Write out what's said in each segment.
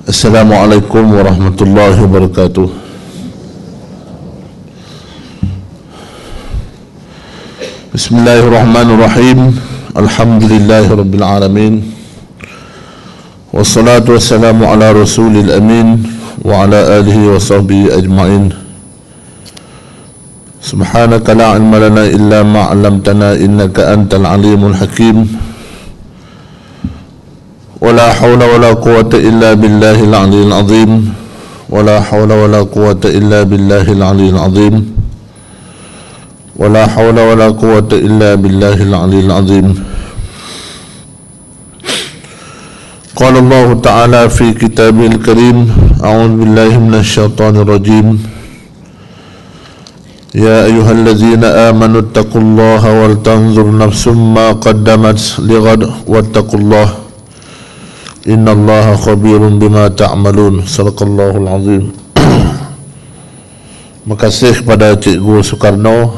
Assalamualaikum warahmatullahi wabarakatuh. Bismillahirrahmanirrahim. Alhamdulillahi rabbil alamin. Wassalatu wassalamu ala rasulil amin wa ala alihi wa sahbihi ajma'in. Subhanaka la ilma lana illa ma 'allamtana innaka antal alimul hakim. ولا حول ولا قوة إلا بالله العلي العظيم ولا حول ولا قوة إلا بالله العلي العظيم ولا حول ولا قوة إلا بالله العلي العظيم. قال الله تعالى في كتابه الكريم: أعوذ بالله من الشيطان الرجيم. يا أيها الذين آمنوا اتقوا الله ولتنظر نفس ما قدمت لغد واتقوا الله Inna Allaha khabirun bima ta'malun. Sadaqallahul azim. Makasih kepada Cikgu Soekarno.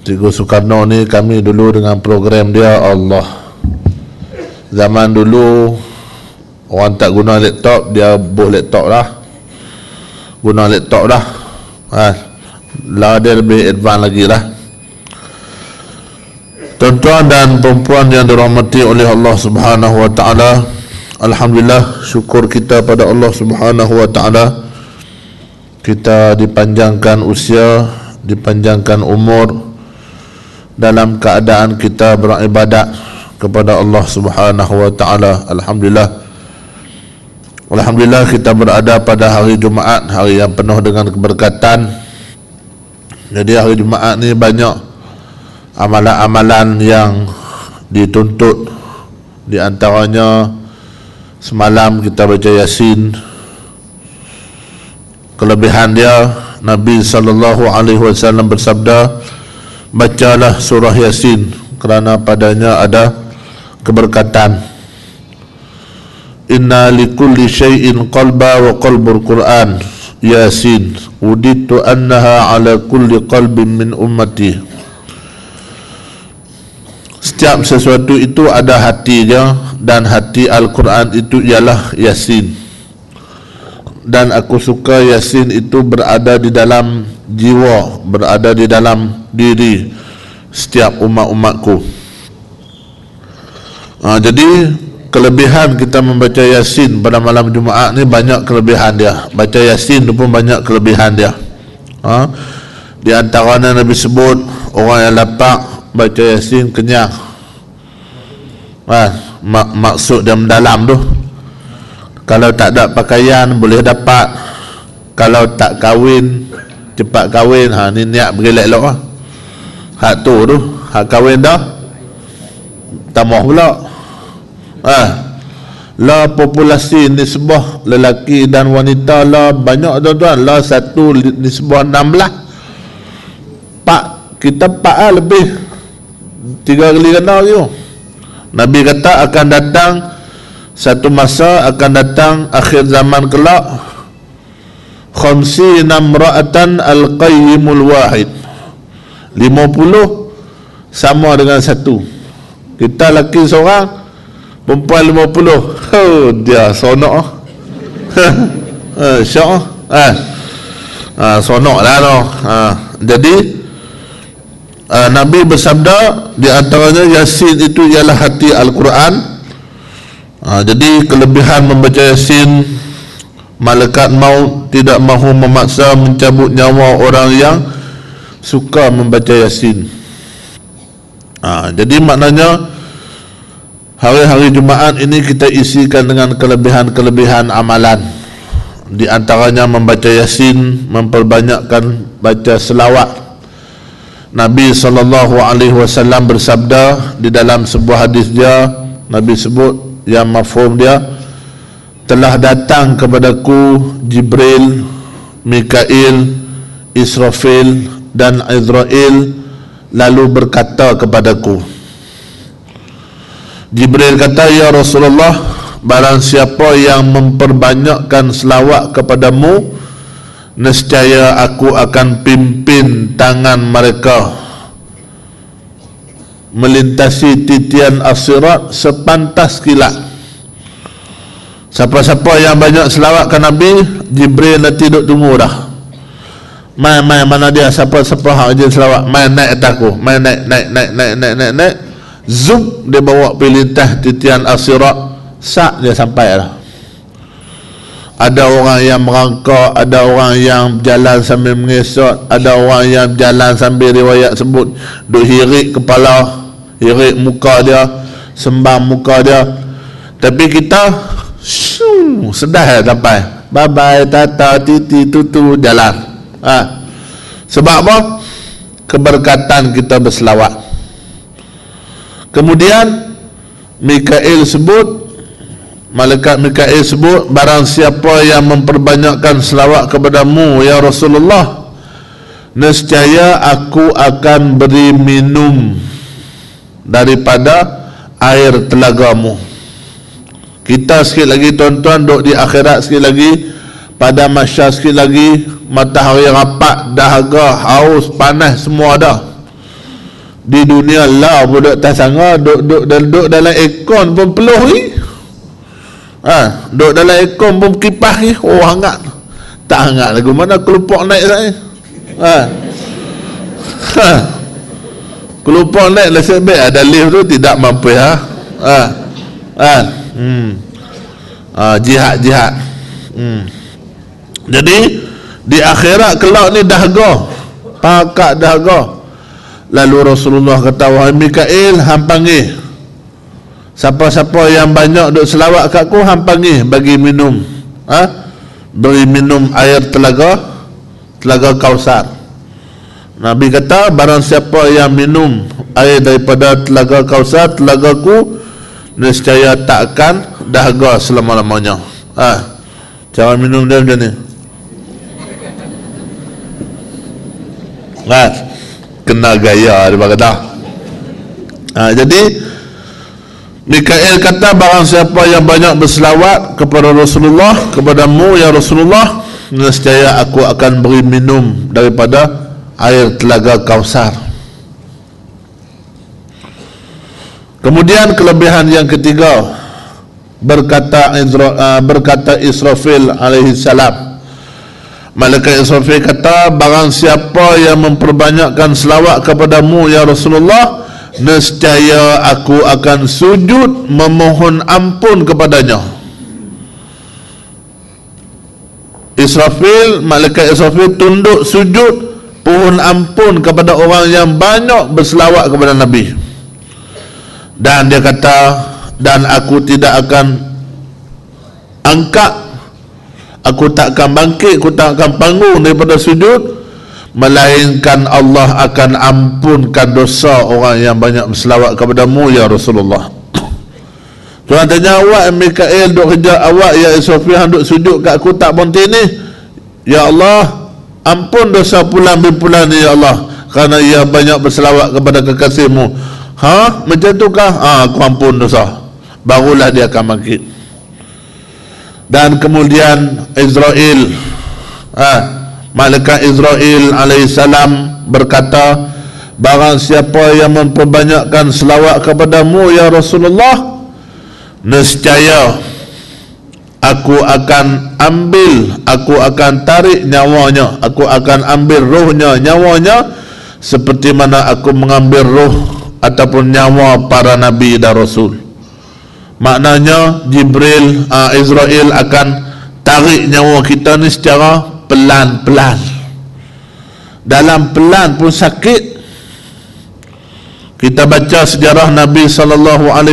Cikgu Soekarno ni kami dulu dengan program dia, Allah. Zaman dulu orang tak guna laptop, dia buat laptop lah. Guna laptop lah. Lah dia lebih advance lagi lah. Tuan-tuan dan perempuan yang dirahmati oleh Allah Subhanahu wa taala, alhamdulillah, syukur kita pada Allah Subhanahu wa taala, kita dipanjangkan usia, dipanjangkan umur dalam keadaan kita beribadat kepada Allah Subhanahu wa taala. Alhamdulillah. Alhamdulillah kita berada pada hari Jumaat, hari yang penuh dengan keberkatan. Jadi hari Jumaat ni banyak amalan-amalan yang dituntut. Di antaranya semalam kita baca Yasin. Kelebihan dia, Nabi SAW bersabda, bacalah surah Yasin kerana padanya ada keberkatan. Inna likulli syai'in qalba wa qalbul Qur'an Yasin uditu annaha ala kulli qalbin min ummati. Setiap sesuatu itu ada hatinya, dan hati Al-Quran itu ialah Yasin. Dan aku suka Yasin itu berada di dalam jiwa, berada di dalam diri setiap umat-umatku. Jadi kelebihan kita membaca Yasin pada malam Jumaat ni banyak kelebihan dia. Baca Yasin tu pun banyak kelebihan dia. Di antaranya Nabi sebut, orang yang lapar baca Yasin kenyang. Maksud dia mendalam tu. Kalau tak ada pakaian boleh dapat. Kalau tak kahwin, cepat kahwin. Ni niat berilek elok lah. Hak tu hak kahwin dah tambah pula. La populasi nisbah lelaki dan wanita la banyak tuan-tuan. La satu nisbah 16. Kita 4 lebih 3 kali ganda tu. Nabi kata akan datang satu masa, akan datang akhir zaman kelak, khamsina imra'atan al-qayyimul wahid. 50 sama dengan satu. Kita lelaki seorang, perempuan 50. Dia sonok. Syok. Sonok lah tu. Jadi Nabi bersabda, di antaranya Yasin itu ialah hati Al-Quran. Jadi kelebihan membaca Yasin, malaikat maut tidak mahu memaksa mencabut nyawa orang yang suka membaca Yasin. Jadi maknanya hari-hari Jumaat ini kita isikan dengan kelebihan-kelebihan amalan. Di antaranya membaca Yasin, memperbanyakkan baca selawat. Nabi SAW bersabda di dalam sebuah hadis dia, Nabi sebut yang mafhum dia, telah datang kepadaku Jibril, Mikail, Israfil dan Izrail, lalu berkata kepadaku. Jibril kata, ya Rasulullah, barang siapa yang memperbanyakkan selawat kepadamu, nescaya aku akan pimpin tangan mereka melintasi titian as-sirat sepantas kilat Siapa-siapa yang banyak selawat ke Nabi, Jibril nanti duduk tunggu dah. Mai mana dia, siapa-siapa hak je selawat, mai naik atas aku, mai naik. Zup, dia bawa pilintah titian as-sirat, sak dia sampai dah. Ada orang yang merangkak, ada orang yang jalan sambil mengesot, ada orang yang jalan sambil riwayat sebut duk hirik kepala, hirik muka dia, sembang muka dia. Tapi kita sedah sampai. Bye bye, tata, titi, tutu, jalan. Sebab apa? Keberkatan kita berselawat. Kemudian Mikail sebut, malaikat Mikail sebut, barang siapa yang memperbanyakkan selawat kepadamu ya Rasulullah, nescaya aku akan beri minum daripada air telagamu. Kita sikit lagi tuan-tuan, duduk di akhirat sikit lagi, pada mahsyar sikit lagi, matahari rapat, dahaga, haus, panas, semua dah. Di dunia lah budak tak sangka, duduk dalam ekon pun peluh ni. Duduk dalam ekon pun kipas ni, oh hangat. Tak hangat lagu mana kelupak naik saya. Kelupak naik lah sebab ada lift tu tidak mampu ya. Jihad. Jadi di akhirat kelak ni dahaga, pakak dahaga. Lalu Rasulullah kata, wahai Mikail, hang panggil siapa-siapa yang banyak duk selawat kat aku, hang panggil bagi minum. Beri minum air telaga Kausar. Nabi kata, barang siapa yang minum air daripada telaga Kausar, telagaku, nescaya tak akan dahaga selama-lamanya. Cara minum dia macam ni. Kena gaya dia kata. Jadi Mikail kata, barang siapa yang banyak berselawat kepada Rasulullah, kepadamu ya Rasulullah, nescaya aku akan beri minum daripada air telaga Kausar. Kemudian kelebihan yang ketiga, berkata Israfil alaihi salam, malaikat Israfil kata, barang siapa yang memperbanyakkan selawat kepadamu ya Rasulullah, nescaya aku akan sujud memohon ampun kepadanya. Malaikat Israfil tunduk sujud pohon ampun kepada orang yang banyak berselawat kepada Nabi. Dan dia kata, dan aku tidak akan angkat, aku tak akan bangkit, aku tak akan bangun daripada sujud, melainkan Allah akan ampunkan dosa orang yang banyak berselawat kepadamu ya Rasulullah. Tuan tanya, awak Mikail duk kerja, awak ya Israfil duk sujud kat aku tak berhenti ni, ya Allah ampun dosa pulang bin pulang ni ya Allah, kerana ia banyak berselawat kepada kekasihmu. Macam tu kah? Aku ampun dosa. Barulah dia akan bangkit. Dan kemudian Israel, malaikat Israel alaihissalam berkata, barang siapa yang memperbanyakkan selawat kepadamu ya Rasulullah, nescaya aku akan tarik nyawanya, aku akan ambil rohnya, nyawanya, seperti mana aku mengambil roh ataupun nyawa para nabi dan rasul. Maknanya Israel akan tarik nyawa kita ni secara pelan-pelan. Dalam pelan pun sakit. Kita baca sejarah Nabi SAW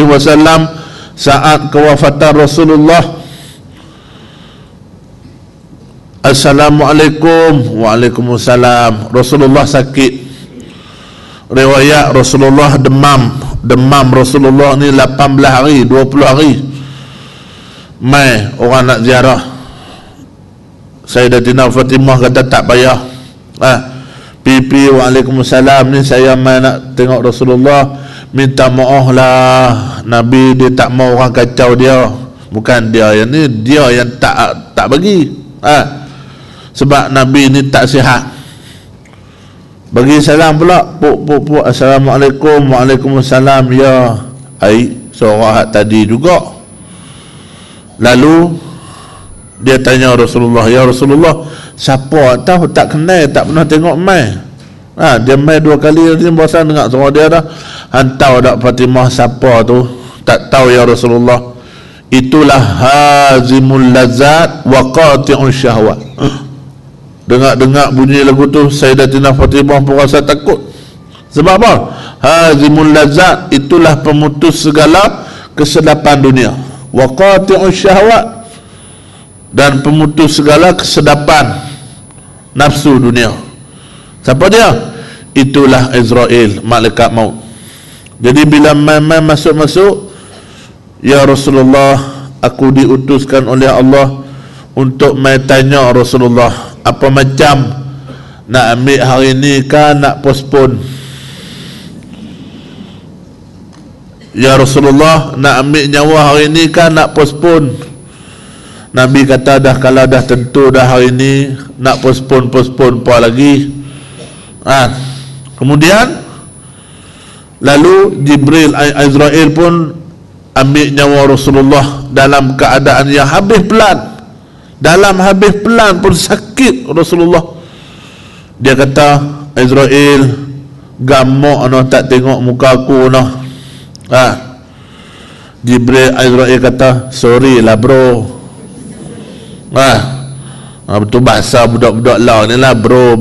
saat kewafatan Rasulullah. Assalamualaikum. Waalaikumsalam. Rasulullah sakit. Riwayat Rasulullah demam Rasulullah ni 18 hari, 20 hari. Mai orang nak ziarah, Sayyidatina Fatimah kata tak payah. Pipi waalaikumsalam ni saya mai nak tengok Rasulullah, minta maaf lah, Nabi dia tak mau orang kacau dia. Bukan dia yang ni, dia yang tak bagi. Sebab Nabi ni tak sihat. Bagi salam pula, puk, assalamualaikum, waalaikumsalam, ya. Ai, seorang tadi juga. Lalu dia tanya Rasulullah, ya Rasulullah, siapa tahu tak kenal, tak pernah tengok mai. Dia mai 2 kali, dia bosan dengar suara dia dah. Hantar dak Fatimah siapa tu? Tak tahu ya Rasulullah. Itulah hazimul lazat wa qati'un syahwat. Dengar-dengar bunyi lagu tu, Sayyidatina Fatimah pun rasa takut. Sebab apa? Hazimul lazat, itulah pemutus segala kesedapan dunia. Wa qati'un syahwat, dan pemutus segala kesedapan nafsu dunia. Siapa dia? Itulah Israel, malaikat maut. Jadi bila mai masuk-masuk, ya Rasulullah, aku diutuskan oleh Allah untuk mai tanya Rasulullah, apa macam nak ambil hari ni kan nak postpone? Ya Rasulullah, nak ambil nyawa hari ni kan nak postpone? Nabi kata dah, kalau dah tentu dah hari ni, nak postpone apa lagi? Kemudian lalu Jibril Israel pun ambil nyawa Rasulullah dalam keadaan yang habis pelan. Dalam habis pelan pun sakit Rasulullah. Dia kata, Israel, gamok noh tak tengok muka aku noh. Jibril Israel kata, sorry lah bro. Betul bahasa budak-budak lah ni lah, bro,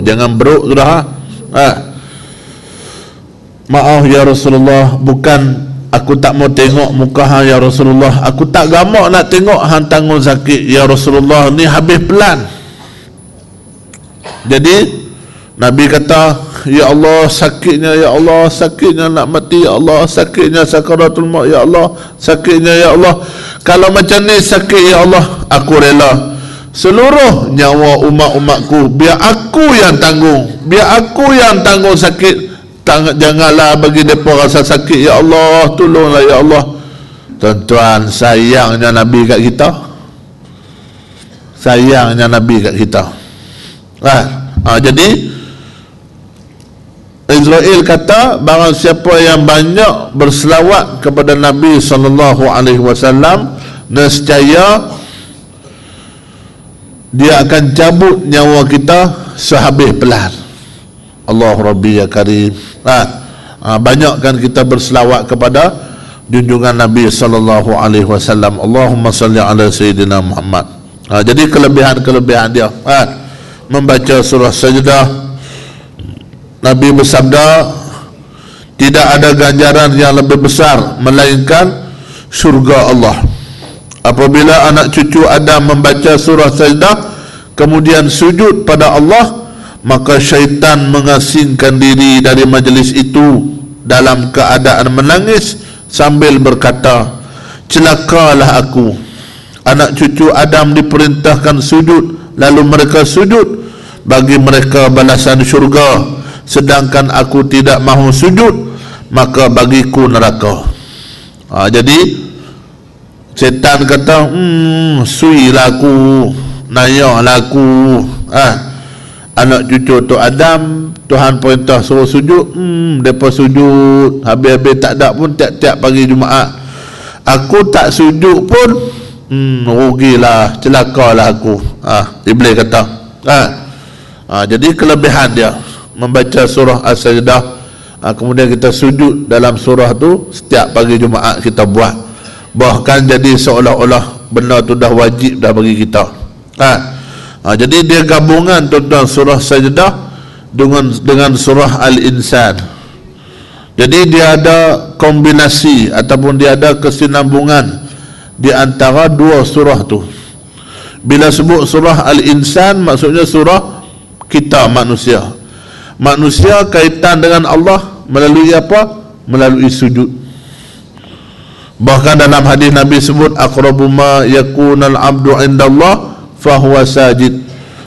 jangan bro sudah. Maaf ya Rasulullah, bukan aku tak mau tengok muka hang ya Rasulullah, aku tak gamak nak tengok hang tanggung sakit ya Rasulullah, ni habis pelan. Jadi Nabi kata, ya Allah sakitnya, ya Allah sakitnya nak mati, ya Allah sakitnya sakaratul maut, ya Allah sakitnya, ya Allah. Kalau macam ni sakit ya Allah, aku rela seluruh nyawa umat-umatku, biar aku yang tanggung, biar aku yang tanggung sakit. Janganlah bagi mereka rasa sakit, ya Allah, tolonglah ya Allah. Tuan-tuan, sayangnya Nabi kat kita, sayangnya Nabi kat kita. Jadi Israel kata, barang siapa yang banyak berselawat kepada Nabi SAW, nescaya dia akan cabut nyawa kita sehabis pelan. Allah Rabbi ya Karim. Banyakkan kita berselawat kepada junjungan Nabi SAW. Allahumma salli ala Sayyidina Muhammad. Jadi kelebihan-kelebihan dia, membaca surah Sajdah, Nabi bersabda, tidak ada ganjaran yang lebih besar melainkan syurga Allah. Apabila anak cucu Adam membaca surah Sajdah kemudian sujud pada Allah, maka syaitan mengasingkan diri dari majlis itu dalam keadaan menangis sambil berkata, celakalah aku. Anak cucu Adam diperintahkan sujud, lalu mereka sujud, bagi mereka balasan syurga, sedangkan aku tidak mahu sujud, maka bagiku neraka. Jadi setan kata, suilah aku, nayahlah aku. Anak cucu tu Adam, Tuhan perintah suruh sujud, mereka sujud, habis-habis tak ada pun tiap-tiap pagi Jumaat. Aku tak sujud pun, rugilah, celakalah aku. Iblis kata. Jadi kelebihan dia membaca surah As-Sajdah, kemudian kita sujud dalam surah tu setiap pagi Jumaat kita buat, bahkan jadi seolah-olah benda tu dah wajib dah bagi kita. Jadi dia gabungan tuan-tuan surah Sajdah dengan surah Al-Insan. Jadi dia ada kombinasi ataupun dia ada kesinambungan di antara dua surah tu. Bila sebut surah Al-Insan, maksudnya surah kita manusia. Manusia kaitan dengan Allah melalui apa? Melalui sujud. Bahkan dalam hadis Nabi sebut, aqrabu ma yakunal abdu indallah fahuwa sajid.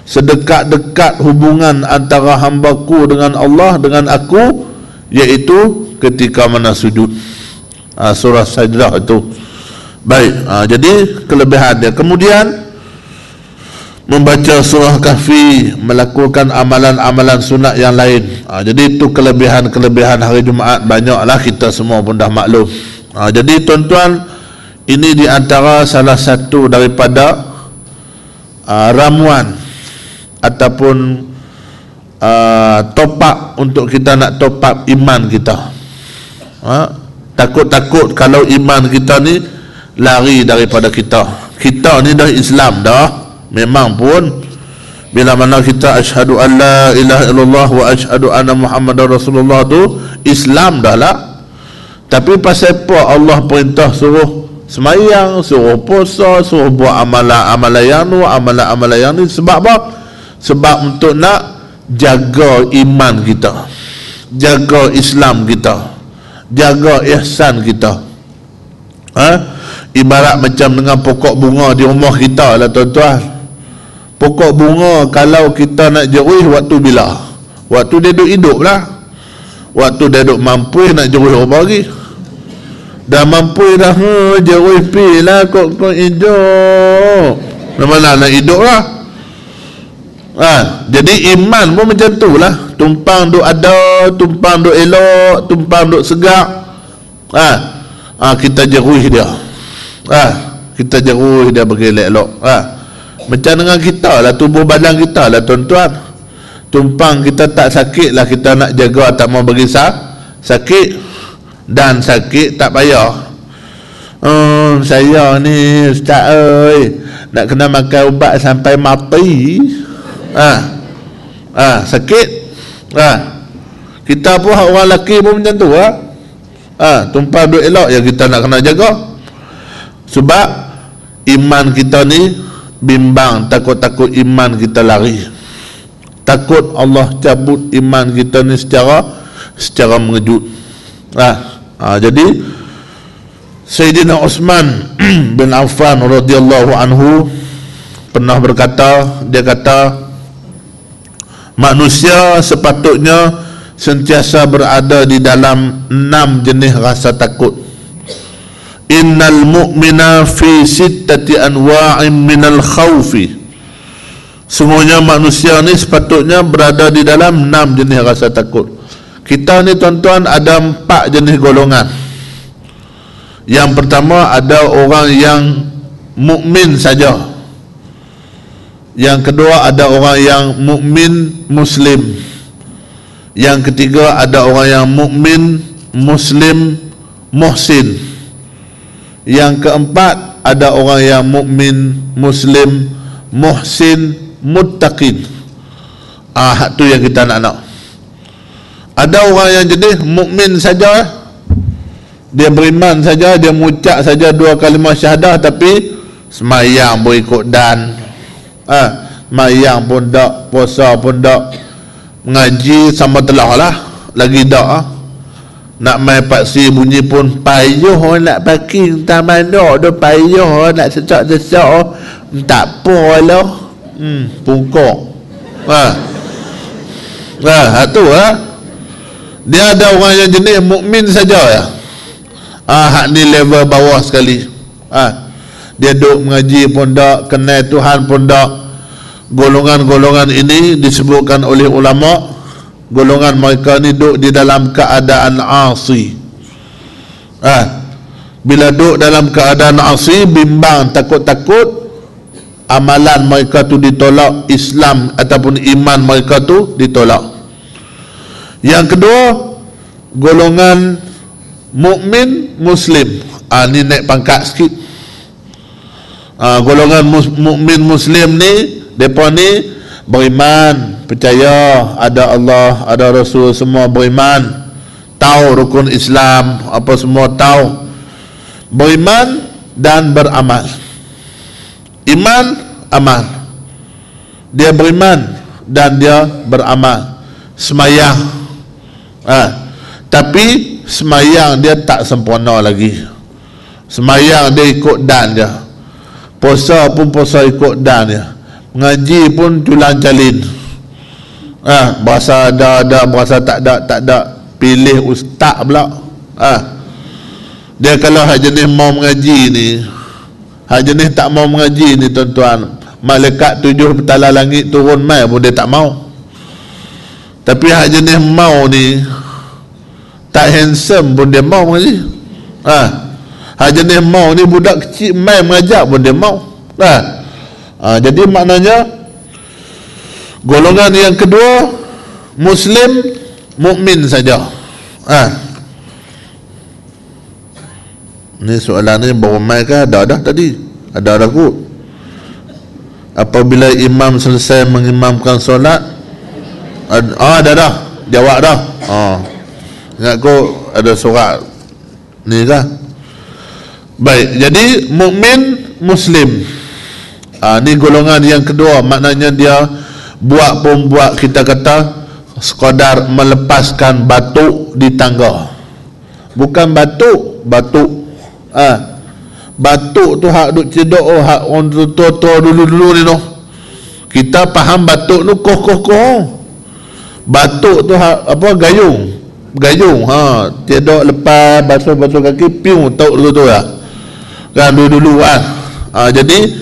Sedekat-dekat hubungan antara hambaku dengan Allah, dengan aku, iaitu ketika mana sujud. Surah Sajdah itu. Baik, jadi kelebihan dia. Kemudian membaca surah Kahfi, melakukan amalan-amalan sunat yang lain. Jadi itu kelebihan-kelebihan hari Jumaat, banyaklah, kita semua pun dah maklum. Jadi tuan-tuan, Ini di antara salah satu daripada ramuan ataupun top up untuk kita nak top up iman kita. Takut-takut kalau iman kita ni lari daripada kita. Kita ni dah Islam dah, memang pun bila mana kita asyhadu an la ilaha illallah wa asyhadu anna muhammadar rasulullah tu Islam dah lah. Tapi pasal apa Allah perintah suruh semayang, suruh puasa, suruh buat amalan-amalan yang tu, amalan-amalan yang ni? Sebab apa? Sebab untuk nak jaga iman kita, jaga Islam kita, jaga ihsan kita. Ibarat macam dengan pokok bunga di rumah kita lah tuan-tuan. Pokok bunga kalau kita nak jeruih waktu bila? Waktu dia duduk hidup lah. Waktu dia duduk mampu nak jeruih apa lagi? Dah mampu dah, jeruih pi lah kok hidup. Mana nak hidup lah. Jadi iman pun macam tu lah. Tumpang duk ada, tumpang duk elok, tumpang duk segak. Kita jeruih dia. Kita jeruih dia bagi elok. Macam dengan kita lah, tubuh badan kita lah tuan-tuan. Tumpang kita tak sakit lah, kita nak jaga tak mau bagi sakit. Dan sakit tak payah. Saya ni ustaz ơi, nak kena makan ubat sampai mati. Sakit. Kita pun orang lelaki pun macam tu lah. Tumpang duk elok yang kita nak kena jaga. Sebab iman kita ni bimbang, takut-takut iman kita lari. Takut Allah cabut iman kita ni secara mengejut. Jadi Sayyidina Uthman bin Affan radhiyallahu anhu pernah berkata, dia kata manusia sepatutnya sentiasa berada di dalam 6 jenis rasa takut. Innal mu'mina fi sittati anwa'in minal khawfi. Semuanya manusia ni sepatutnya berada di dalam 6 jenis rasa takut. Kita ni tuan-tuan ada 4 jenis golongan. Yang pertama ada orang yang mukmin saja. Yang kedua ada orang yang mukmin muslim. Yang ketiga ada orang yang mukmin muslim muhsin. Yang keempat ada orang yang mukmin muslim muhsin muttaqin. Tu yang kita nak. Ada orang yang jenis mukmin saja, dia beriman saja, dia mengucap saja 2 kalimah syahadah, tapi semayang pun ikut dan, semayang pun tak, puasa pun tak, mengaji sama telah lah, lagi tak. Nak main paksi bunyi pun payuh nak parking taman mana dah, payuh nak sesak-sesak, tak apa lah, pungkok. Tu lah. Dia ada orang yang jenis mukmin saja ya. Hak ni level bawah sekali. Dia duk mengaji pun tak, kenal Tuhan pun tak. Golongan-golongan ini disebutkan oleh ulama, golongan mereka ni duk di dalam keadaan asi. Bila duk dalam keadaan asi, bimbang, takut-takut amalan mereka tu ditolak, Islam ataupun iman mereka tu ditolak. Yang kedua, golongan mukmin muslim. Ni naik pangkat sikit. Golongan mukmin muslim ni, depa ni beriman, percaya ada Allah, ada Rasul, semua beriman, tahu rukun Islam apa semua tahu, beriman dan beramal. Iman, amal. Dia beriman dan dia beramal. Semayang, tapi semayang dia tak sempurna lagi. Semayang dia ikut dan je. Puasa pun puasa ikut dan je. Mengaji pun culang calin. Berasa ada, berasa tak ada. Pilih ustaz pula. Dia kalau hak jenis mau mengaji ni, hak jenis tak mau mengaji ni tuan-tuan, malaikat 7 petala langit turun mai pun dia tak mau. Tapi hak jenis mau ni, tak handsome pun dia mau mengaji. jenis mau ni budak kecil main mengajar pun dia mau. Jadi maknanya golongan yang kedua Muslim mukmin saja. Ni soalan ni baru mai ke? Dah tadi. Ada kot. Apabila imam selesai mengimamkan solat, dah. Jawab dah. Ingat kau ada surat ni kah? Baik, jadi mukmin Muslim. Ni golongan yang kedua, maknanya dia buat kita kata sekadar melepaskan batuk di tangga. Bukan batuk. Batuk tu hak duk cedok, hak orang tua dulu ni noh. Kita faham batuk tu koh. Batuk tu hak apa gayung. Cedok lepas basuh kaki piung tahu tu lah. Kan dulu kan. Jadi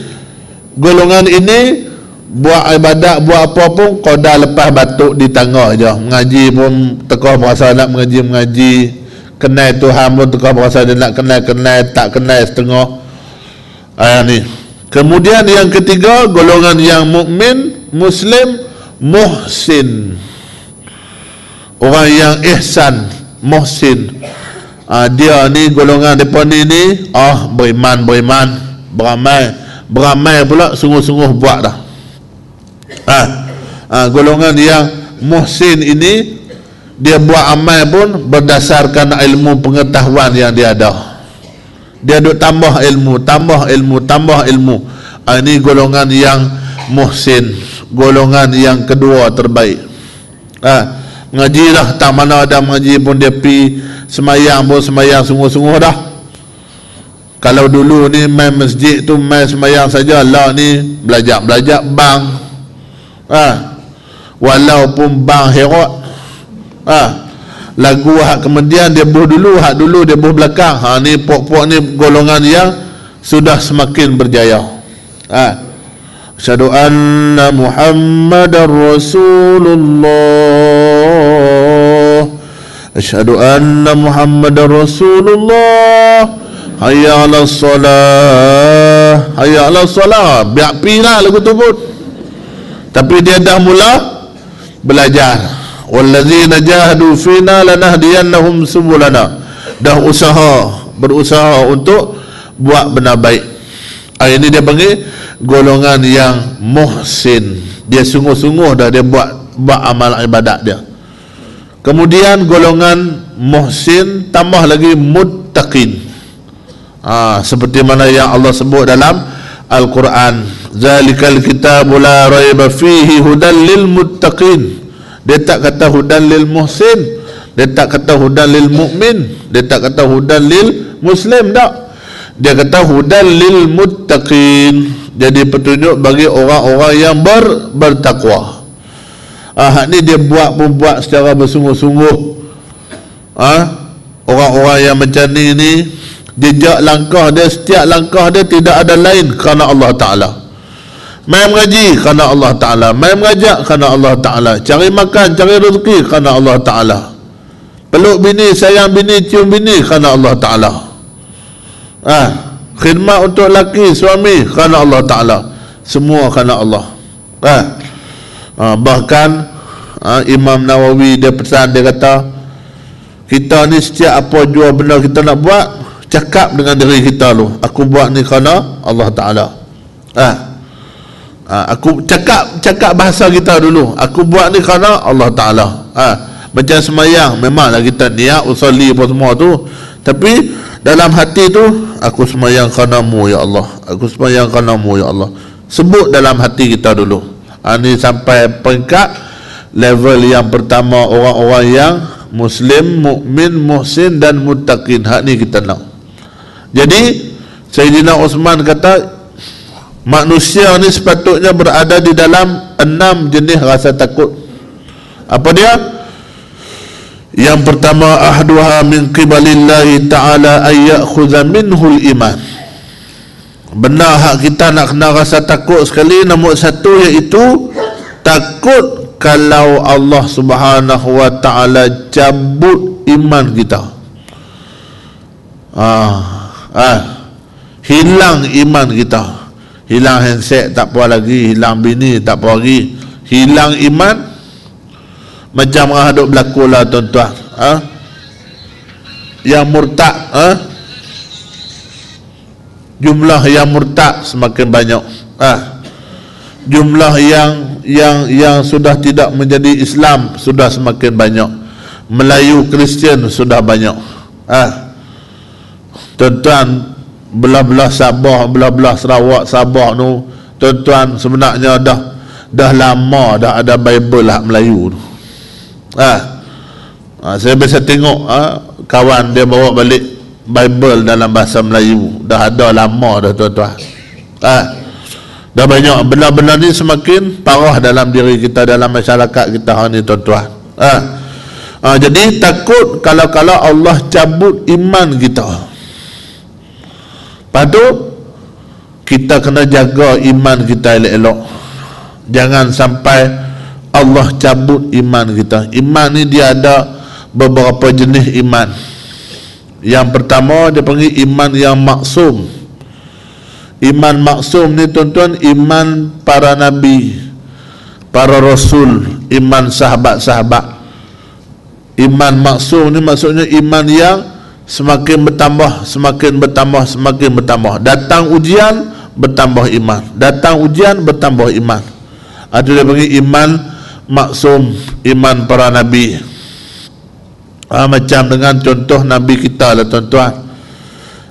golongan ini buat ibadat, buat apa pun qada lepas batuk di tangga je. Mengaji pun tekah berasa nak mengaji, kenal Tuhan pun tekah berasa dia nak kenal, tak kenal setengah. Ni. Kemudian yang ketiga, golongan yang mukmin Muslim muhsin. Orang yang ihsan, muhsin. Dia ni golongan depa ni beriman, beramai pula sungguh-sungguh buat dah. Golongan yang muhsin ini dia buat amal pun berdasarkan ilmu pengetahuan yang dia ada. Dia duk tambah ilmu. Ini golongan yang muhsin, golongan yang kedua terbaik. Mengaji dah, tak mana ada mengaji pun dia pi semayang pun semayang sungguh-sungguh dah. Kalau dulu ni main masjid tu main semayang saja, lah ni belajar bang. Walaupun bang herot. Lagu hak kemudian dia buh dulu, hak dulu dia buh belakang. Ni pok-pok ni golongan yang sudah semakin berjaya. Asyhadu anna Muhammadar Rasulullah. Asyhadu anna Muhammadar Rasulullah. Hayya 'alas salah. Hayya 'alas salah. Biar pilah lagu tu pun. Tapi dia dah mula belajar. Wallazina jahadu fina lanahdiyannahum subulana. Dah berusaha untuk buat benda baik. Ini dia panggil golongan yang muhsin. Dia sungguh-sungguh dah dia buat amal ibadat dia. Kemudian golongan muhsin tambah lagi muttaqin. Seperti mana yang Allah sebut dalam Al-Quran, zalikal kitabu la raiba fihi hudan lil muttaqin. Dia tak kata hudan lil muhsin, dia tak kata hudan lil mukmin, dia tak kata hudan lil muslim, tak. Dia kata hudan lil muttaqin. Jadi petunjuk bagi orang-orang yang bertakwa. Ni dia buat secara bersungguh-sungguh. Orang-orang yang macam ni jejak langkah dia, setiap langkah dia tidak ada lain kerana Allah Ta'ala. Mai mengaji kerana Allah Ta'ala, mai mengajak kerana Allah Ta'ala, cari makan, cari rezeki kerana Allah Ta'ala, peluk bini, sayang bini, cium bini kerana Allah Ta'ala, khidmat untuk laki, suami kerana Allah Ta'ala, semua kerana Allah. Bahkan Imam Nawawi dia pesan, dia kata kita ni setiap apa jua benda kita nak buat, cakap dengan diri kita lu, aku buat ni kerana Allah Ta'ala. Aku cakap bahasa kita dulu, aku buat ni kerana Allah Ta'ala. Macam semayang, memanglah kita niat usolli apa semua tu, tapi dalam hati tu, aku semayang kerana-Mu ya Allah, aku semayang kerana-Mu ya Allah. Sebut dalam hati kita dulu. Ni sampai peringkat level yang pertama, orang-orang yang Muslim, mukmin, muhsin dan muttaqin. Hak ni kita nak. Jadi Sayyidina Uthman kata, manusia ni sepatutnya berada di dalam 6 jenis rasa takut. Apa dia? Yang pertama, ahduha min qibalillahi ta'ala ayyakhudha minhul iman. Benar hak kita nak kena rasa takut sekali. Nombor satu iaitu takut kalau Allah Subhanahu wa ta'ala cabut iman kita. hilang iman kita. Hilang handset tak apa lagi, hilang bini tak apa lagi, hilang iman. Macam orang duk berlaku lah tuan-tuan, yang murtad, jumlah yang murtad semakin banyak, jumlah yang sudah tidak menjadi Islam sudah semakin banyak, Melayu Kristian sudah banyak. Tuan-tuan, belah-belah Sabah, belah-belah Sarawak, Sabah tu, tuan-tuan, sebenarnya dah lama dah ada Bible hak Melayu tu. Saya biasa tengok kawan dia bawa balik Bible dalam bahasa Melayu, dah ada lama dah tuan-tuan. Dah banyak. Benda-benda ni semakin parah dalam diri kita, dalam masyarakat kita hari ni tuan-tuan. Jadi takut kalau Allah cabut iman kita. Patut kita kena jaga iman kita elok-elok. Jangan sampai Allah cabut iman kita. Iman ni dia ada beberapa jenis iman. Yang pertama dia panggil iman yang maksum. Iman maksum ni tuan-tuan, iman para nabi, para rasul, iman sahabat-sahabat. Iman maksum ni maksudnya iman yang semakin bertambah, semakin bertambah, semakin bertambah. Datang ujian, bertambah iman. Datang ujian, bertambah iman. Itu dia panggil iman maksum, iman para nabi. Macam dengan contoh nabi kita lah tuan-tuan.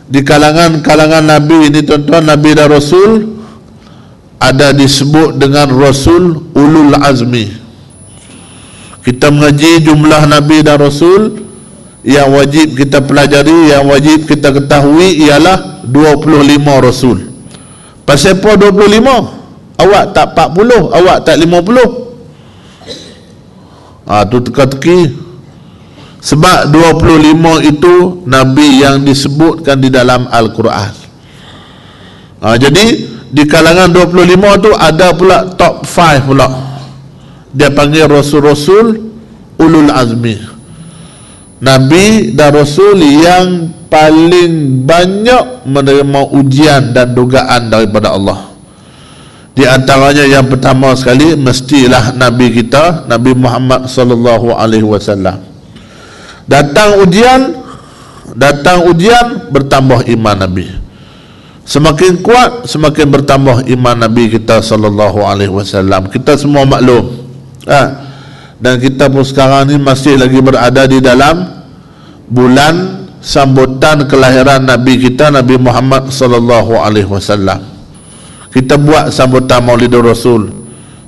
Di kalangan nabi ini tuan-tuan, nabi dan rasul, ada disebut dengan rasul ulul azmi. Kita mengaji jumlah nabi dan rasul, yang wajib kita pelajari, yang wajib kita ketahui ialah 25 rasul. Pasal apa 25? Awak tak 40, awak tak 50? Tu teka-teki. Sebab 25 itu nabi yang disebutkan di dalam Al-Quran. Jadi di kalangan 25 tu ada pula top 5 pula. Dia panggil rasul-rasul ulul azmi. Nabi dan Rasul yang paling banyak menerima ujian dan dugaan daripada Allah. Di antaranya yang pertama sekali mestilah Nabi kita, Nabi Muhammad sallallahu alaihi wasallam. Datang ujian bertambah iman Nabi. Semakin kuat semakin bertambah iman Nabi kita sallallahu alaihi wasallam. Kita semua maklum. Dan kita pun sekarang ni masih lagi berada di dalam bulan sambutan kelahiran Nabi kita, Nabi Muhammad sallallahu alaihi wasallam. Kita buat sambutan Maulidur Rasul.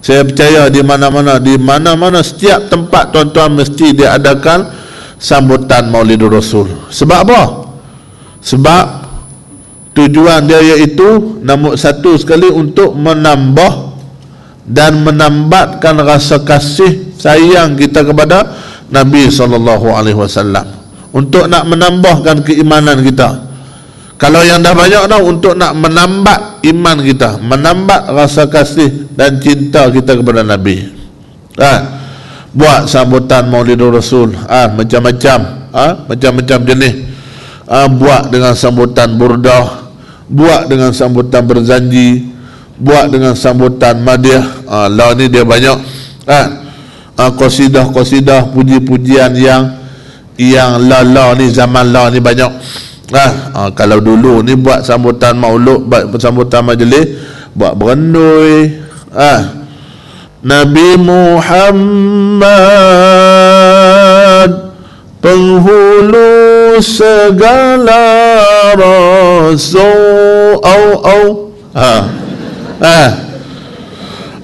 Saya percaya di mana-mana setiap tempat tuan-tuan mesti diadakan sambutan Maulidur Rasul. Sebab apa? Sebab tujuan dia iaitu nombor satu sekali untuk menambah dan menambatkan rasa kasih sayang kita kepada Nabi sallallahu alaihi wasallam, untuk nak menambahkan keimanan kita. Kalau yang dah banyak dah, untuk nak menambat iman kita, menambat rasa kasih dan cinta kita kepada Nabi. Buat sambutan Maulidur Rasul, macam-macam jenis. Buat dengan sambutan burdah, buat dengan sambutan berzanji, buat dengan sambutan madih. Lah ni dia banyak. Qasidah-qasidah, puji-pujian yang la ni, zaman la ni banyak. Kalau dulu ni buat sambutan maulud, buat sambutan majlis, buat berendui. Nabi Muhammad penghulu segala rasul.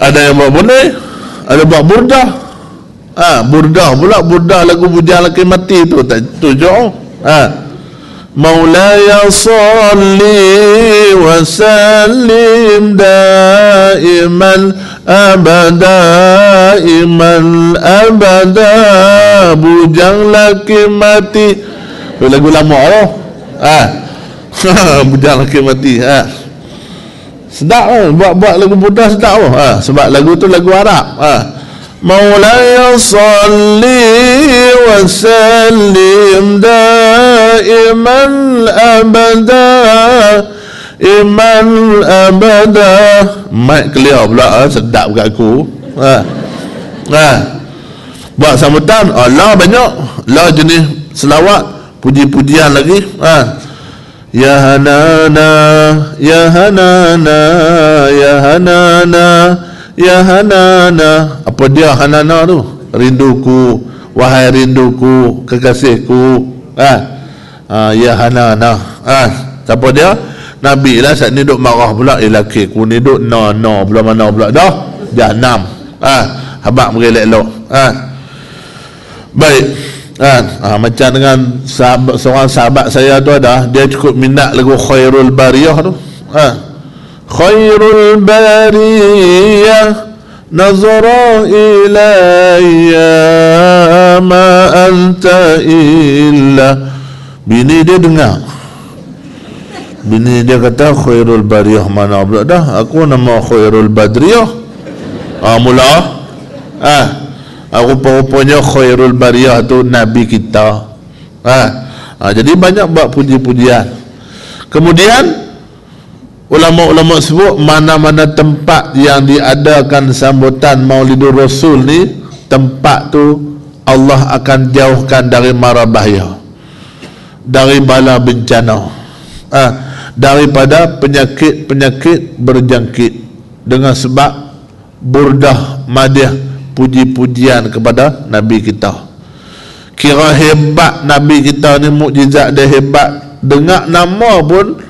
Ada yang buat boleh, ada buat burdah. Burdah pula, burdah lagu pujian lelaki mati tu tak tujuh. Maulaya salli wa sallim daiman abada, iman abada, bujang lelaki mati. Tu lagu lama tu. Bujang lelaki mati. Sedap buat lagu burdah sedap tu. Sebab lagu tu lagu Arab. Maulaya salli wa sallim iman abada, iman abada. Mic clear pula, sedap kat aku. Buat sambutan, la banyak, la jenis selawat, puji-pujian lagi. Ya Hanana, ya Hanana, ya Hanana, ya Hanana. Apa dia Hanana tu? Rinduku, wahai rinduku, kekasihku. Ya Hanana. Siapa dia? Nabi lah. Saat ni duk marah pula. Laki ku ni duk no pula mana pula dah Jahanam. Habaq merelek-lek. Baik. Macam dengan seorang sahabat saya tu ada, dia cukup minat lagu Khairul Bariyah tu. Khairul Bariyah nazara ilayya ma anta illa. Bini dia dengar, bini dia kata Khairul Bariyah mana pula dah, aku nama Khairul Badriyah. Mula rupa-rupanya Khairul Bariyah tu Nabi kita. Jadi banyak buat puji-pujian. Kemudian ulama-ulama sebut mana-mana tempat yang diadakan sambutan Maulidur Rasul ni, tempat tu Allah akan jauhkan dari mara bahaya, dari bala bencana, daripada penyakit-penyakit berjangkit, dengan sebab burdah madih, puji-pujian kepada Nabi kita. Kira hebat Nabi kita ni, mukjizat dia hebat. Dengar nama pun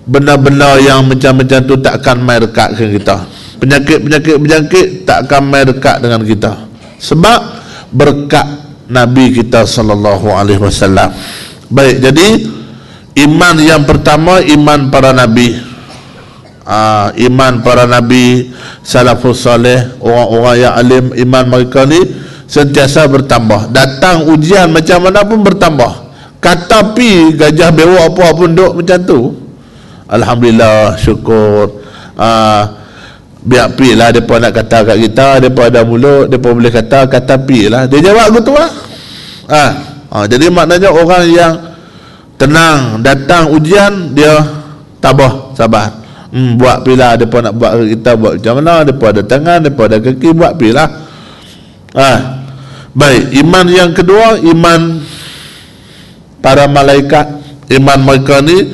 benda-benda yang macam-macam tu takkan mai dekat dengan kita. Penyakit-penyakit berjangkit takkan mai dekat dengan kita, sebab berkat Nabi kita sallallahu alaihi wasallam. Baik, jadi iman yang pertama, iman para nabi. Iman para nabi, salafus saleh, orang-orang yang alim, iman mereka ni sentiasa bertambah. Datang ujian macam mana pun bertambah. Kata pi gajah bewak apa pun duk macam tu, alhamdulillah, syukur. Biar pi lah depa nak kata kat kita, depa ada mulut, depa boleh kata pi lah. Dia jawab gitu lah. Jadi maknanya orang yang tenang, datang ujian dia tabah, sabar. Buat pilah, depa nak buat kita buat macam mana, depa ada tangan, depa ada kaki, buat pilah. Baik, iman yang kedua, iman para malaikat. Iman mereka ni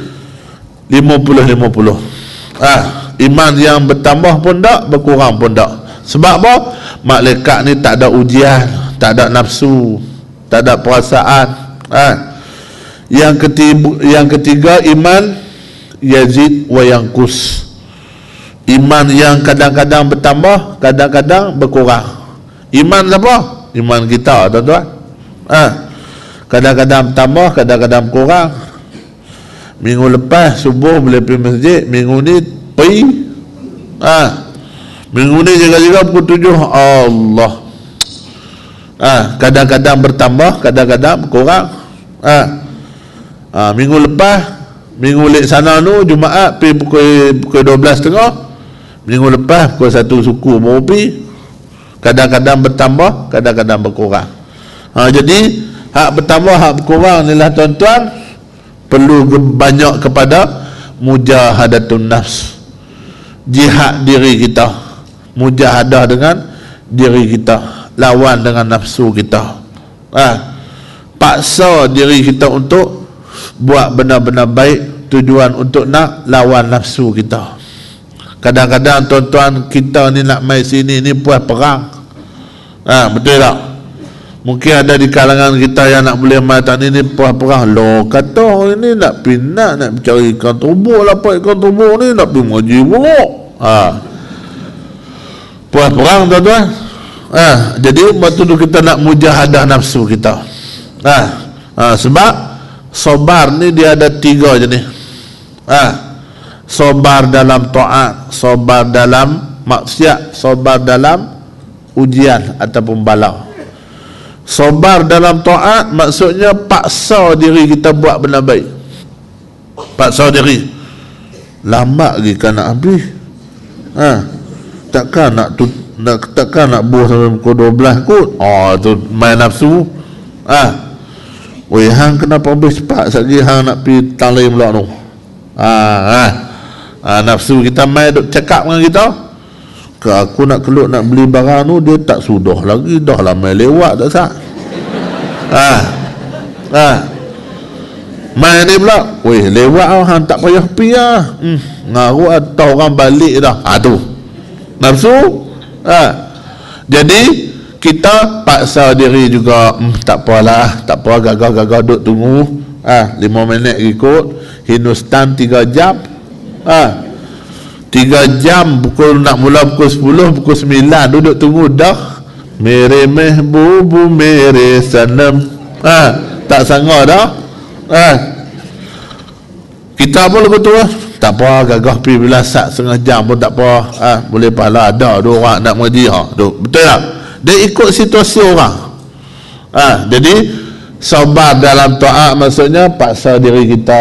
50-50. Iman yang bertambah pun tak, berkurang pun tak. Sebab apa? Malaikat ni tak ada ujian, tak ada nafsu, tak ada perasaan. Yang ketiga iman yazid wa yanqus. Iman yang kadang-kadang bertambah, kadang-kadang berkurang. Iman apa? Iman kita, tuan-tuan. Kadang-kadang bertambah, kadang-kadang berkurang. Minggu lepas subuh boleh pergi masjid, minggu ni pergi. Minggu ni jaga-jaga pukul 7. Allah. Kadang-kadang bertambah, kadang-kadang berkurang. Minggu lepas, minggu lek sana tu Jumaat pergi pukul 12.30. Minggu lepas pukul 1 suku baru pergi. Kadang-kadang bertambah, kadang-kadang berkurang. Jadi hak bertambah, hak berkurang ni lah tuan-tuan, perlu banyak kepada mujahadatun nafs, jihad diri kita, mujahadah dengan diri kita, lawan dengan nafsu kita. Paksa diri kita untuk buat benda-benda baik, tujuan untuk nak lawan nafsu kita. Kadang-kadang tuan-tuan, kita ni nak mai sini ni puas perang. Betul tak? Mungkin ada di kalangan kita yang nak boleh mai tak ni puas perang. Loh, kata orang ni nak pindah, nak mencari ikan tubuh, dapat ikan tubuh ni nak pergi mengaji buruk. Puas perang tuan-tuan. Jadi waktu tu kita nak mujahadah nafsu kita. Sebab sabar ni dia ada 3 jenis. Sabar dalam taat, sabar dalam maksiat, sabar dalam ujian ataupun bala. Sabar dalam taat maksudnya paksa diri kita buat benda baik. Paksa diri. Lama lagi kan nak habis. Takkan nak buah sampai pukul 12 kot. Tu main nafsu. Oi, hang kenapa habis cepat sekali hang nak pergi talai pula tu. Nafsu kita mai duk cakap dengan kita. Ke aku nak keluar nak beli barang tu, dia tak sudah lagi, dah lah mai lewat tak sah. Mai ni pula, weh lewat hang tak payah pergi lah. Ngaruh atau orang balik dah. Tu nafsu. Jadi kita paksa diri juga, tak apalah, tak apa, gagah-gagah duduk tunggu 5 minit ikut Hindustan 3 jam 3 jam, nak mula pukul 10, pukul 9 duduk tunggu dah. Mere mehbubu mere sanam, tak sanggup dah. Kita pun lepas tu tak apa, gagah pergi bila sat setengah jam pun tak apa. Boleh pahala, ada 2 orang nak mengaji. Betul tak? Dia ikut situasi orang. Jadi sabar dalam taat maksudnya paksa diri kita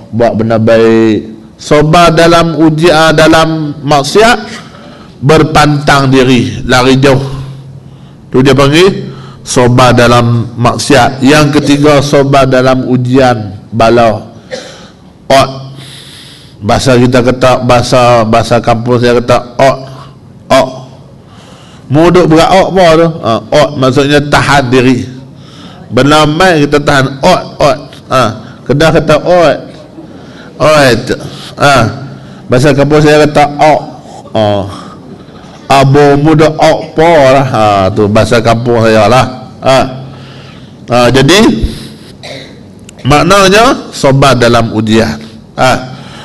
buat benda baik. Sabar dalam ujian, dalam maksiat, berpantang diri, lari jauh. Tu dia panggil sabar dalam maksiat. Yang ketiga, sabar dalam ujian bala. Bahasa kita kata, bahasa kampung saya kata muduk berak apa tu? Maksudnya tahan diri. Benar mai kita tahan kedah kata bahasa kampung saya kata abo muda apa lah. Tu bahasa kampung saya lah. Jadi maknanya sabar dalam ujian.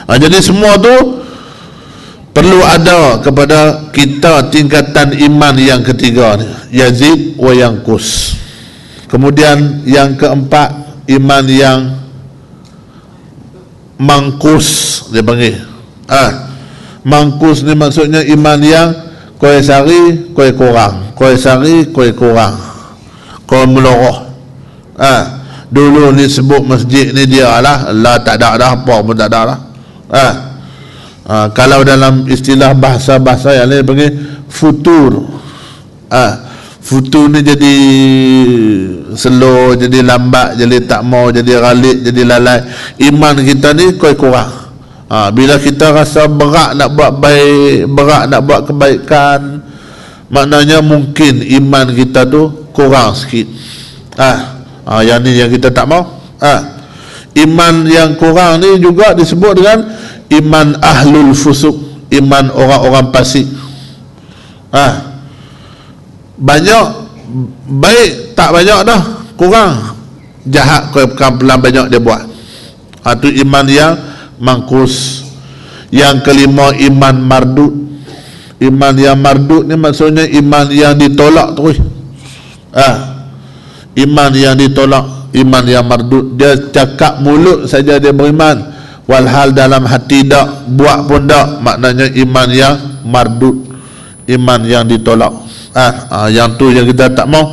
Jadi semua tu perlu ada kepada kita tingkatan iman yang ketiga ni, yazid wa yanqus. Kemudian yang keempat, iman yang mangkus dia panggil. Mangkus ni maksudnya iman yang koi sari koi kurang, koi sari koi kurang, koi meloroh. Dulu ni sebut masjid ni dia lah, Allah tak ada dah, apa pun tak ada lah. Kalau dalam istilah bahasa-bahasa yang lain panggil futur. Futur ni jadi slow, jadi lambat, jadi tak mau, jadi ralik, jadi lalai. Iman kita ni kurang. Bila kita rasa berat nak buat baik, berat nak buat kebaikan, maknanya mungkin iman kita tu kurang sikit. Yang ni yang kita tak mau. Iman yang kurang ni juga disebut dengan iman ahlul fusuk, iman orang-orang fasik. Banyak baik tak banyak dah, kurang. Jahat pelan banyak dia buat. Itu iman yang mangkus. Yang kelima, iman mardud. Iman yang mardud ni maksudnya iman yang ditolak terus. Iman yang ditolak, iman yang mardud. Dia cakap mulut saja dia beriman, walhal dalam hati tak, buat pun tak, maknanya iman yang mardud, iman yang ditolak. Yang tu yang kita tak mau.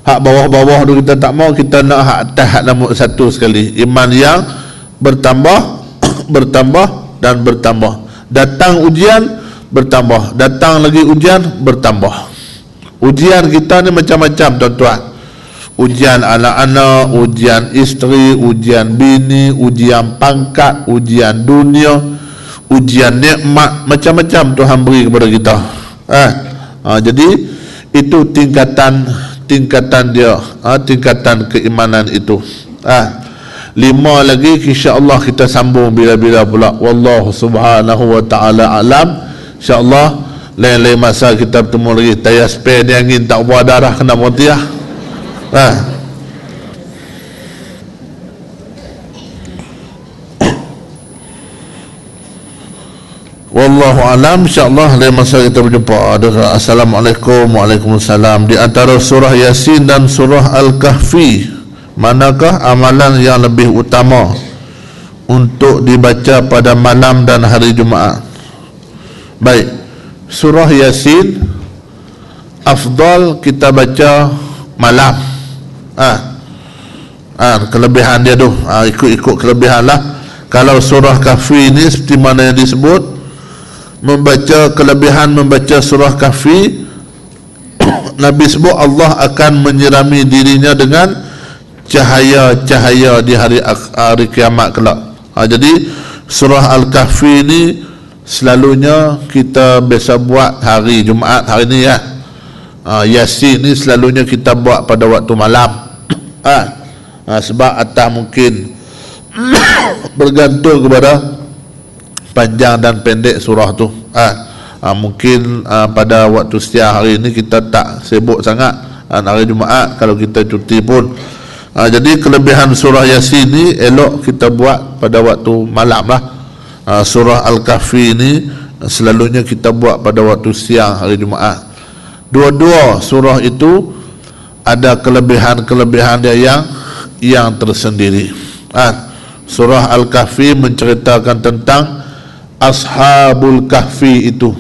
Hak bawah-bawah tu kita tak mau, kita nak hak atas, hak nombor satu sekali. Iman yang bertambah bertambah dan bertambah. Datang ujian bertambah, datang lagi ujian bertambah. Ujian kita ni macam-macam tuan-tuan. Ujian anak-anak, ujian isteri, ujian bini, ujian pangkat, ujian dunia, ujian nikmat, macam-macam Tuhan beri kepada kita. Jadi itu tingkatan dia, tingkatan keimanan itu. 5 lagi insya-Allah kita sambung bila-bila pula. Wallahu subhanahu wa ta'ala alam. Insya-Allah lain-lain masa kita bertemu lagi. Tayar spare ni angin tak buat darah kena montiah. Wallahu alam. InsyaAllah lain masa kita berjumpa. Assalamualaikum. Waalaikumsalam. Di antara surah Yasin dan surah Al-Kahfi, manakah amalan yang lebih utama untuk dibaca pada malam dan hari Jumaat? Baik, surah Yasin afdal kita baca malam. Kelebihan dia tu, ikut kelebihan lah. Kalau surah Kahfi ni seperti mana yang disebut, membaca kelebihan membaca surah Kahfi, Nabi sebut Allah akan menyirami dirinya dengan cahaya-cahaya di hari kiamat kelak. Jadi surah Al-Kahfi ni selalunya kita biasa buat hari Jumaat hari ni ya. Yasin ni selalunya kita buat pada waktu malam. Sebab atas mungkin bergantung kepada panjang dan pendek surah tu. Mungkin pada waktu siang hari ni kita tak sibuk sangat. Hari Jumaat kalau kita cuti pun. Jadi kelebihan surah Yasin ni elok kita buat pada waktu malam lah. Surah Al-Kahfi ni selalunya kita buat pada waktu siang hari Jumaat. Dua-dua surah itu ada kelebihan-kelebihan dia yang tersendiri. Surah Al-Kahfi menceritakan tentang Ashabul Kahfi itu.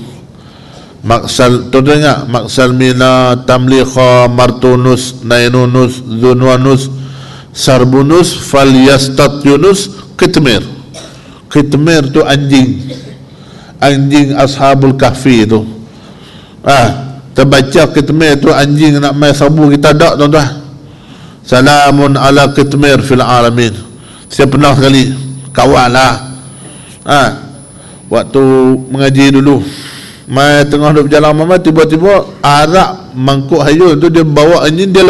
Maksal, tu dengar, Maksal Mina, Tamliqa, Martunus, Nainunus, Zunwanus, Sarbunus, Falyastat Yunus, Kitmir. Kitmir tu anjing Ashabul Kahfi itu. Terbaca Kitmir tu anjing nak main sabu kita tak tuan-tuan. Salamun ala Kitmir fil alamin. Saya pernah sekali kawan lah. Waktu mengaji dulu, mai tengah duduk berjalan mama, tiba-tiba arak mangkuk hayun tu dia bawa anjing, dia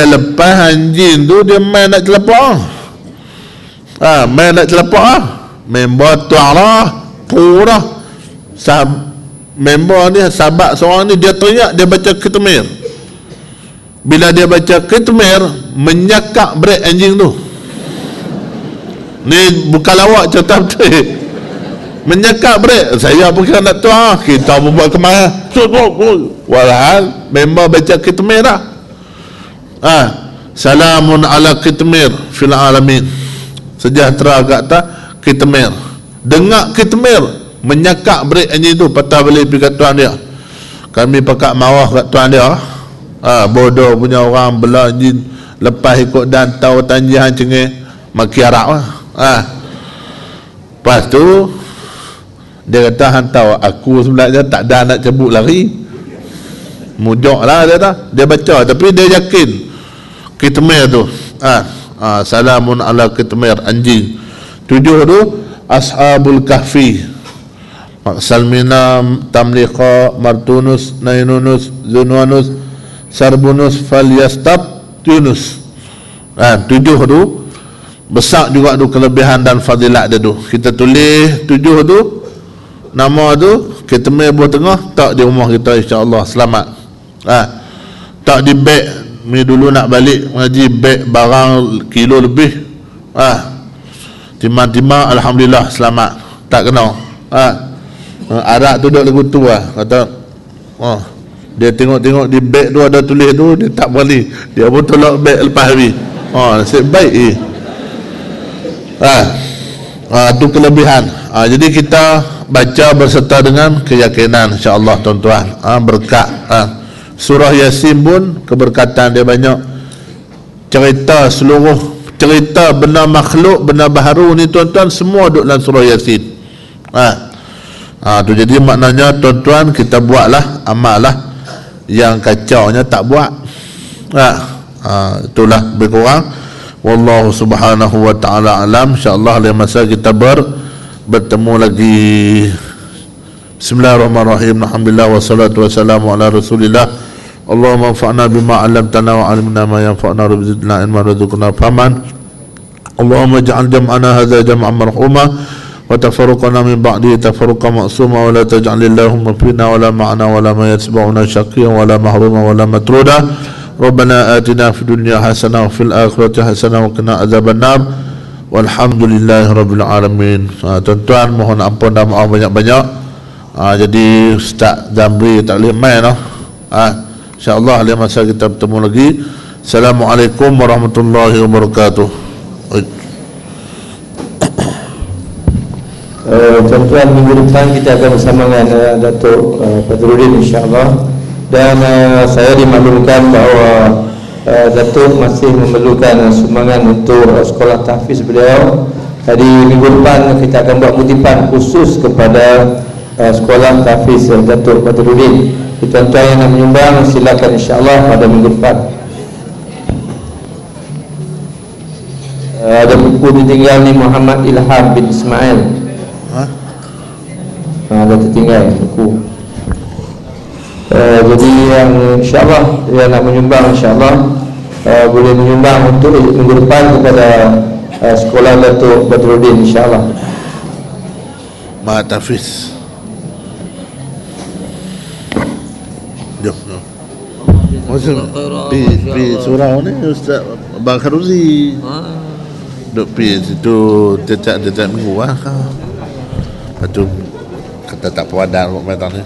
lepas anjing tu, dia main nak celepak. Main nak celepak member tuang lah purah. Member ni sahabat seorang ni, dia teriak, dia baca Kitmir. Bila dia baca Kitmir, menyakak brek anjing tu. Ni bukan lawak cerita betul. Menyakak brek. Saya pun kira nak tuang, kita pun buat kemana. Walhal member baca Kitmir lah. Salamun ala Kitmir fil alamin. Sejahtera kat atas Kitmir. Dengar Kitmir, menyakak brek anjing tu, patah balik pergi kat tuan dia. Kami pakat marah kat tuan dia. Bodoh punya orang bela anjing, lepas ikut dan tahu tanjihan cengih, maki Arab lah. Lepas tu dia kata, hantar aku sebenarnya tak ada nak cabut lari, mujok lah dia kata. Dia baca tapi dia yakin Kitmir tu. Salamun ala Kitmir, anjing. 7 tu Ashabul Kahfi. Maksal Mina, Tamliqa, Martunus, Nainunus, Zunwanus, Sarbunus, Falyastab Yunus. 7 tu besar juga tu kelebihan dan fadilat dia tu. Kita tulis 7 tu, nama tu Kitmir buah tengah, tak di rumah kita insya-Allah selamat. Tak di beg ni dulu nak balik mengaji, beg barang kilo lebih. Timah-timah alhamdulillah selamat, tak kena. Arak tu duduk lagu tu lah, kata dia tengok-tengok di beg tu ada tulis tu, dia tak berani, dia pun tolak beg lepas habis. Nasib baik tu kelebihan. Jadi kita baca berserta dengan keyakinan insya-Allah tuan-tuan. Berkat. Surah Yasin pun keberkatan dia banyak. Cerita seluruh cerita benda makhluk, benda baharu ni tuan-tuan semua duduk dalam surah Yasin. Tu jadi maknanya tuan-tuan kita buatlah amal-lah, yang kacaunya tak buat. Itulah lebih kurang. Wallahu subhanahu wa ta'ala alam. InsyaAllah lain masa kita bertemu lagi. Bismillahirrahmanirrahim. Alhamdulillah wassalatu wassalamu ala rasulillah. Allahumma anfa'na bima 'allamtana wa 'allimna ma yanfa'una wa zidna ilman warzuqna fahman. Allahumma ij'al jam'ana hadza jam'an marhuma wa tafarruqana min ba'dihi tafarruqan ma'suma wa la taj'al Allahumma fina wa la ma'ana wa la ma yatba'una shaqiyyan wa la mahruma wa la matruda. Rabbana atina fid dunya hasanah wa fil akhirati hasanah wa qina adzabannar. Walhamdulillahi rabbil alamin. Tuan-tuan mohon ampun dan maaf banyak-banyak. Jadi Ustaz Zamri tak boleh main lah. InsyaAllah lain masa kita bertemu lagi. Assalamualaikum warahmatullahi wabarakatuh. Tuan-tuan, minggu depan kita akan bersama dengan Datuk Badruddin insyaAllah. Dan saya dimaklumkan bahawa Datuk masih memerlukan sumbangan untuk sekolah tahfiz beliau. Jadi minggu depan kita akan buat kutipan khusus kepada sekolah tahfiz Datuk Badruddin. Tuan-tuan yang nak menyumbang silakan insyaAllah pada minggu depan. Ada buku ditinggal ni Muhammad Ilham bin Ismail. Ada tertinggal buku. Jadi yang insyaAllah yang nak menyumbang insyaAllah boleh menyumbang untuk minggu depan kepada sekolah Datuk Badruddin insyaAllah. Mak Tafiz. Jom. Maksud pi surau ni Ustaz Abang Kharuzi. Duk pi situ tiap minggu lah. Lepas tu kata tak padan kok metang ni.